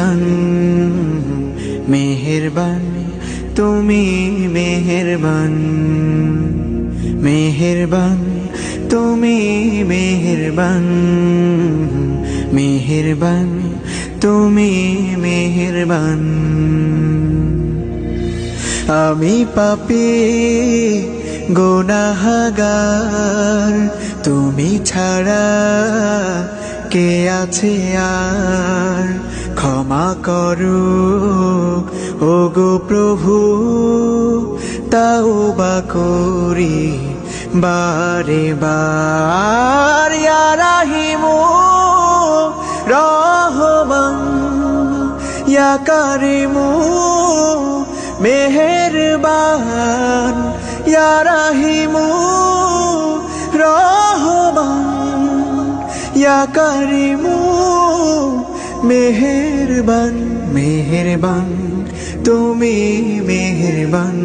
মেহেরবান মেহেরবান তুমি মেহেরবান মেহেরবান তুমি মেহেরবান মেহেরবান তুমি মেহেরবান আমি পাপী গুনাহগার তুমি ছাড়া কে আছে আর ক্ষমা করো ওগো প্রভু তাওবা করি বারে বার ইয়া রাহিমু রহমান ইয়া কারিমু মেহেরবান ইয়া রাহিমু রহমান ইয়া কারিমু মেহেরবান মেহেরবান তুমি মেহেরবান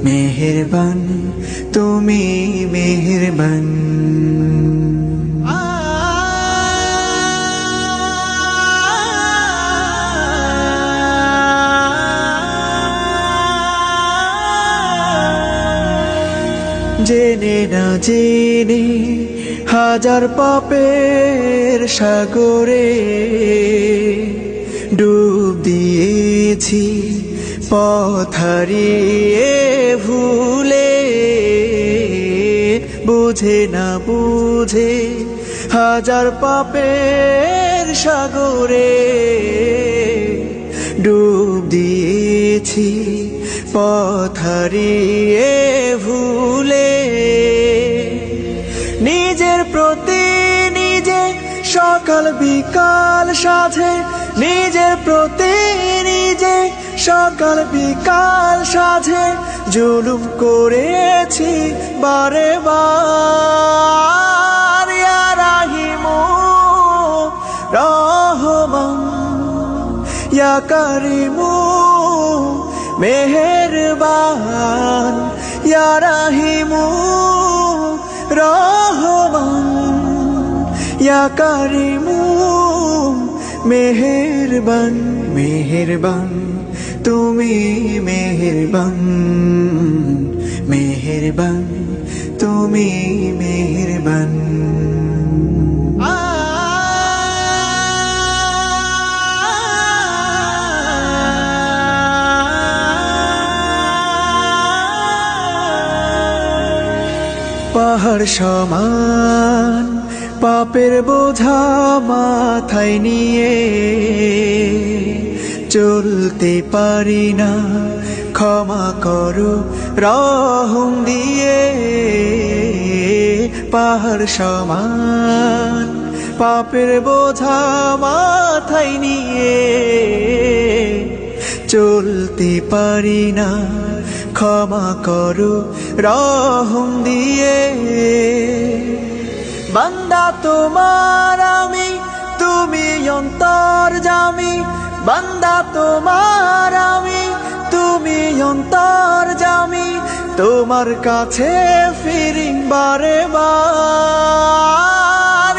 মেহেরবান তুমি মেহেরবান জেনে না জেনে হাজার পাপের সাগরে ডুব দিয়েছি পথ হারিয়ে ভুলে বুঝে না বুঝে হাজার পাপের সাগরে ডুব দিয়েছি পথ হারিয়ে ভুলে নিজের প্রতি নিজে সকাল বিকাল সাধে নিজের প্রতি নিজে সকাল বিকাল সাধে জুলুম করেছি বারে বার ইয়া রাহিমু রহমান ইয়া কারিমু মেহেরবান ইয়া রাহিমু রহমান ইয়া কারিমু মেহেরবান মেহেরবান তুমি মেহেরবান মেহেরবান তুমি মেহেরবান পাহাড় সমান পাপের বোঝা মাথায় নিয়ে চলতে পারি না ক্ষমা করো রহম দিয়ে পাহাড় সমান পাপের বোঝা মাথায় নিয়ে চলতে পারি না ক্ষমা করো রহম দিয়ে বান্দা তোমার আমি তুমি অন্তর্যামী বান্দা তোমার আমি তুমি অন্তর্যামী তোমার কাছে ফিরি বারে বার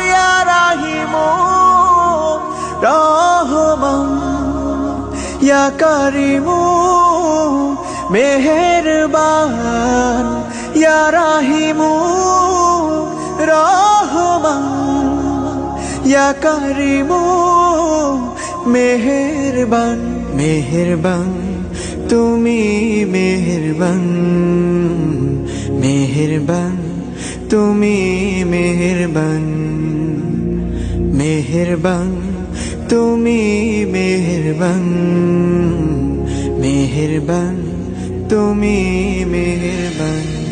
ইয়া রাহিমু রহমান ইয়া কারিমু মেহেরবান ইয়া রাহিমু রহমান ইয়া কারিমু মেহেরবান মেহেরবান তুমি মেহেরবান মেহেরবান তুমি মেহেরবান মেহেরবান তুমি মেহেরবান মেহেরবান তুমি মেহেরবান।